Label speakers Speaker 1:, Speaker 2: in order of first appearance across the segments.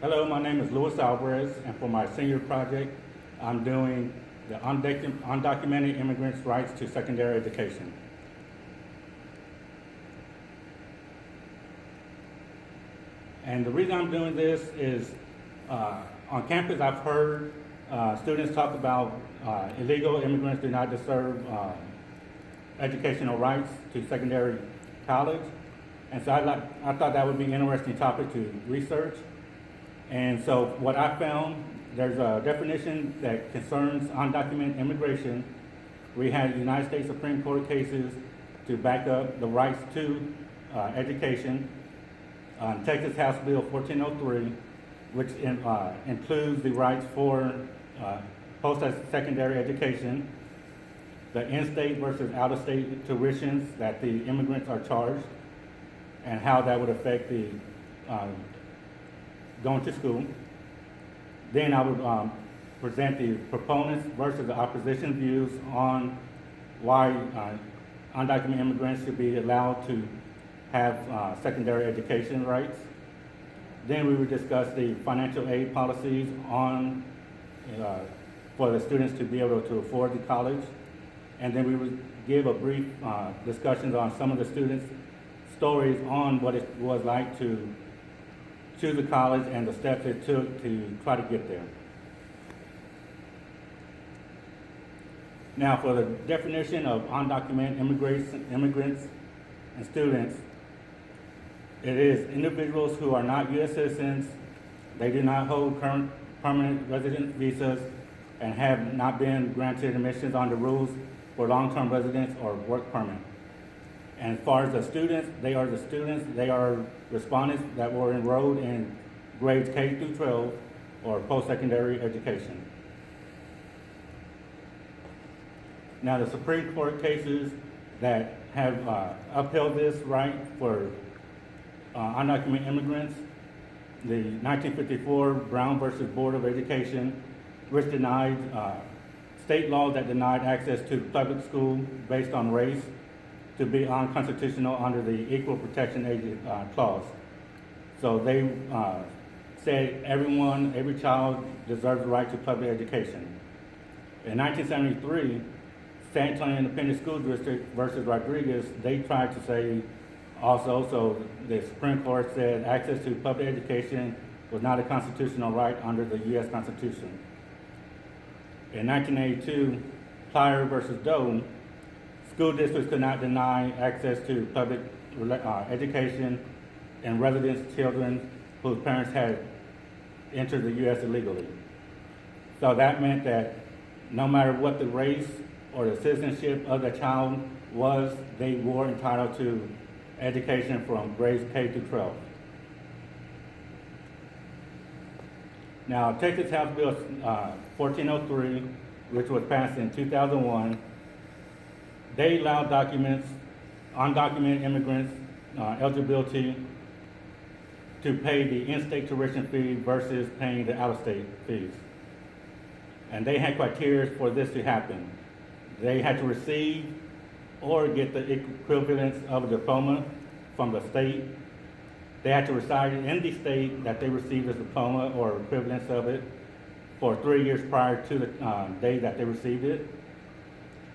Speaker 1: Hello, my name is Luis Alvarez, and for my senior project, I'm doing the undocumented immigrants' rights to secondary education. And the reason I'm doing this is on campus I've heard students talk about illegal immigrants do not deserve educational rights to secondary college. And so I thought that would be an interesting topic to research. And so what I found, there's a definition that concerns undocumented immigration. We had United States Supreme Court cases to back up the rights to education. Texas House Bill 1403, which includes the rights for post-secondary education, the in-state versus out-of-state tuitions that the immigrants are charged, and how that would affect the going to school. Then I would present the proponents versus the opposition views on why undocumented immigrants should be allowed to have secondary education rights. Then we would discuss the financial aid policies on for the students to be able to afford the college. And then we would give a brief discussions on some of the students' stories on what it was like to choose a college and the steps it took to try to get there. Now, for the definition of undocumented immigrants and students, it is individuals who are not U.S. citizens, they do not hold current permanent resident visas, and have not been granted admissions under rules for long-term residence or work permit. And as far as the students, they are respondents that were enrolled in grades K through 12 or post-secondary education. Now, the Supreme Court cases that have upheld this right for undocumented immigrants, the 1954 Brown versus Board of Education, which denied state laws that denied access to public school based on race to be unconstitutional under the Equal Protection Clause. So they said every child deserves the right to public education. In 1973, San Antonio Independent School District versus Rodriguez, they tried to say also, so the Supreme Court said access to public education was not a constitutional right under the U.S. Constitution. In 1982, Plyer versus Doe, school districts could not deny access to public education and residents' children whose parents had entered the U.S. illegally. So that meant that no matter what the race or the citizenship of the child was, they were entitled to education from grades K through 12. Now, Texas House Bill 1403, which was passed in 2001, they allow undocumented immigrants eligibility to pay the in-state tuition fee versus paying the out-of-state fees. And they had criteria for this to happen. They had to receive or get the equivalence of a diploma from the state. They had to reside in the state that they received this diploma or equivalence of it for 3 years prior to the day that they received it.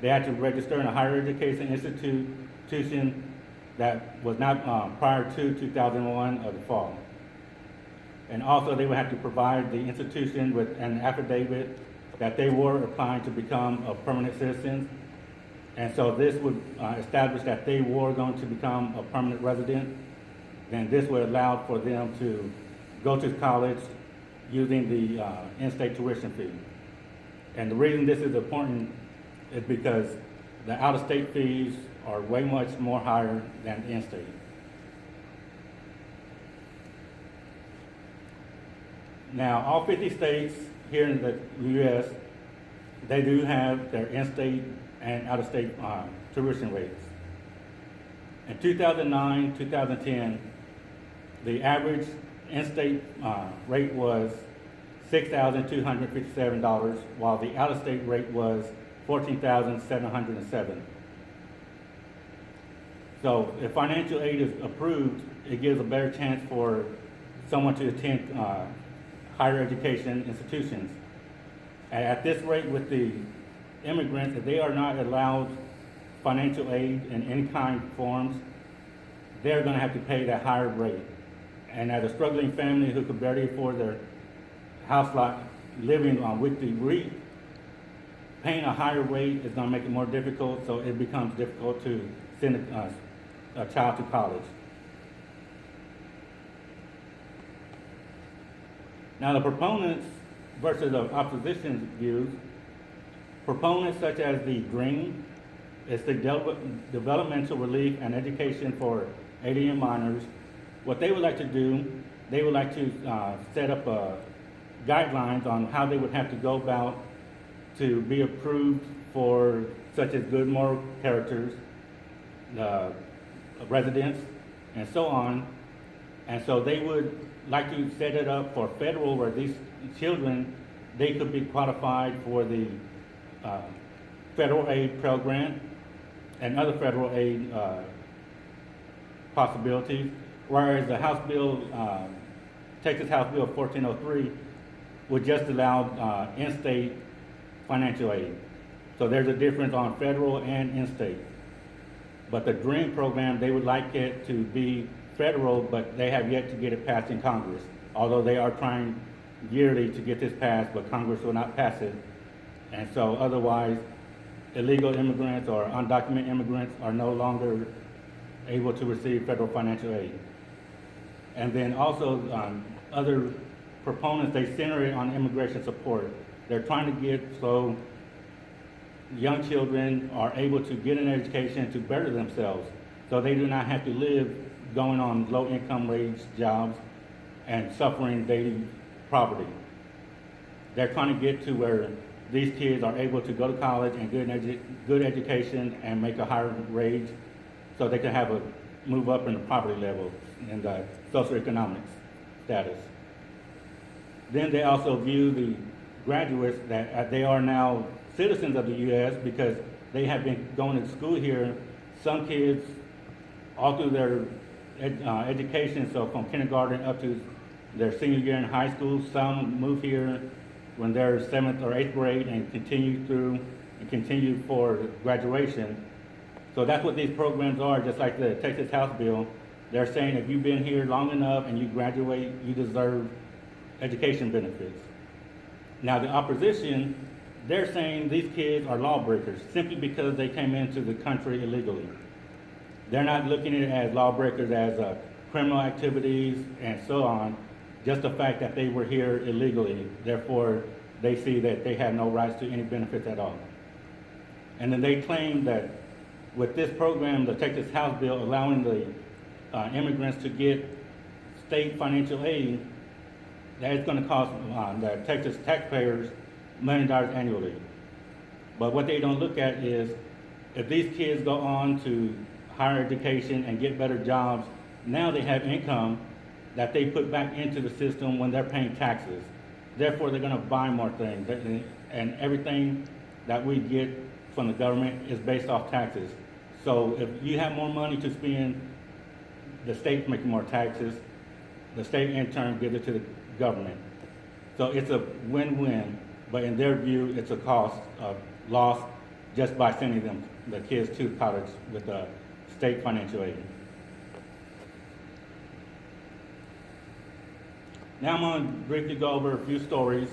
Speaker 1: They had to register in a higher education institution that was not prior to 2001 of the fall. And also they would have to provide the institution with an affidavit that they were applying to become a permanent citizen. And so this would establish that they were going to become a permanent resident. Then this would allow for them to go to college using the in-state tuition fee. And the reason this is important is because the out-of-state fees are way much more higher than the in-state. Now, all 50 states here in the U.S., they do have their in-state and out-of-state tuition rates. In 2009, 2010, the average in-state rate was $6,257, while the out-of-state rate was $14,707. So if financial aid is approved, it gives a better chance for someone to attend higher education institutions. And at this rate with the immigrants, if they are not allowed financial aid in any kind of forms, they're going to have to pay that higher rate. And as a struggling family who could barely afford their house lot, living on weekly rate, paying a higher rate is going to make it more difficult, so it becomes difficult to send a child to college. Now the proponents versus the opposition's views, proponents such as the DREAM, it's the Developmental Relief and Education for Alien Minors. What they would like to do, they would like to set up guidelines on how they would have to go about to be approved for such as good moral characters, residents, and so on. And so they would like to set it up for federal, where these children, they could be qualified for the federal aid program and other federal aid possibilities, whereas the House Bill, Texas House Bill 1403, would just allow in-state financial aid. So there's a difference on federal and in-state. But the DREAM program, they would like it to be federal, but they have yet to get it passed in Congress, although they are trying yearly to get this passed, but Congress will not pass it. And so otherwise, illegal immigrants or undocumented immigrants are no longer able to receive federal financial aid. And then also other proponents, they center it on immigration support. They're trying to get so young children are able to get an education to better themselves, so they do not have to live going on low income wage jobs and suffering daily poverty. They're trying to get to where these kids are able to go to college and get good education and make a higher wage, so they can have a move up in the poverty level and the socioeconomic status. Then they also view the graduates that they are now citizens of the U.S. because they have been going to school here. Some kids all through their education, so from kindergarten up to their senior year in high school. Some move here when they're 7th or 8th grade and continue for graduation. So that's what these programs are, just like the Texas House Bill. They're saying if you've been here long enough and you graduate, you deserve education benefits. Now the opposition, they're saying these kids are lawbreakers simply because they came into the country illegally. They're not looking at it as lawbreakers as criminal activities and so on, just the fact that they were here illegally. Therefore, they see that they have no rights to any benefits at all. And then they claim that with this program, the Texas House Bill allowing the immigrants to get state financial aid, that is going to cost the Texas taxpayers $1 million annually. But what they don't look at is if these kids go on to higher education and get better jobs, now they have income that they put back into the system when they're paying taxes. Therefore, they're going to buy more things. And everything that we get from the government is based off taxes. So if you have more money to spend, the state's making more taxes. The state in turn gives it to the government. So it's a win-win, but in their view, it's a cost of loss just by sending them, the kids, to college with the state financial aid. Now I'm going to briefly go over a few stories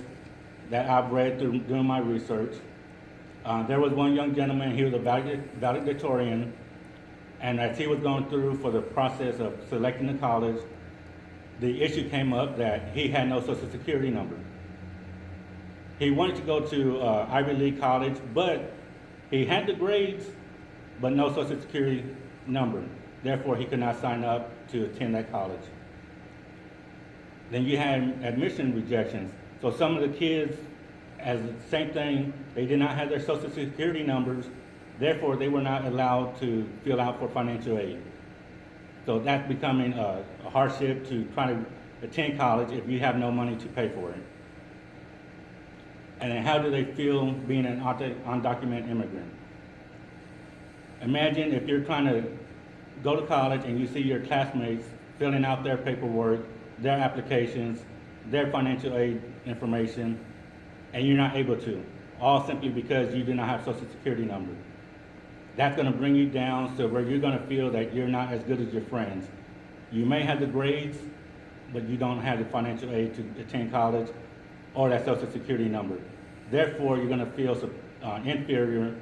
Speaker 1: that I've read through doing my research. There was one young gentleman, he was a valedictorian, and as he was going through for the process of selecting the college, the issue came up that he had no social security number. He wanted to go to Ivy League college, but he had the grades, but no social security number. Therefore, he could not sign up to attend that college. Then you had admission rejections. So some of the kids, as the same thing, they did not have their social security numbers, therefore they were not allowed to fill out for financial aid. So that's becoming a hardship to try to attend college if you have no money to pay for it. And then how do they feel being an undocumented immigrant? Imagine if you're trying to go to college and you see your classmates filling out their paperwork, their applications, their financial aid information, and you're not able to, all simply because you do not have Social Security number. That's going to bring you down to where you're going to feel that you're not as good as your friends. You may have the grades, but you don't have the financial aid to attend college or that Social Security number. Therefore, you're going to feel inferior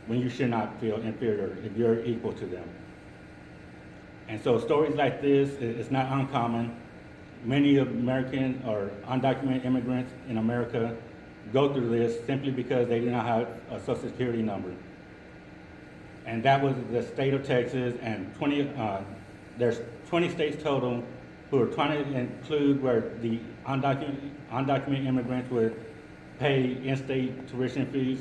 Speaker 1: when you should not feel inferior if you're equal to them. And so stories like this, it's not uncommon. Many American or undocumented immigrants in America go through this simply because they do not have a Social Security number. And that was the state of Texas, and there's 20 states total who are trying to include where the undocumented immigrants would pay in-state tuition fees.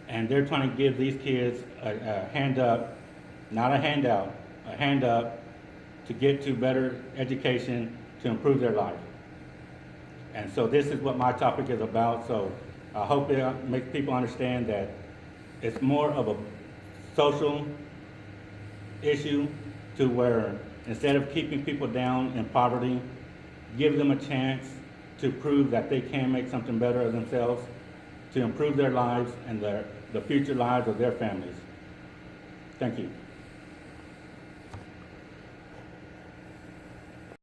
Speaker 1: And they're trying to give these kids a hand up, not a handout, a hand up to get to better education to improve their life. And so this is what my topic is about. So I hope it makes people understand that it's more of a social issue to where instead of keeping people down in poverty, give them a chance to prove that they can make something better of themselves, to improve their lives and the future lives of their families. Thank you.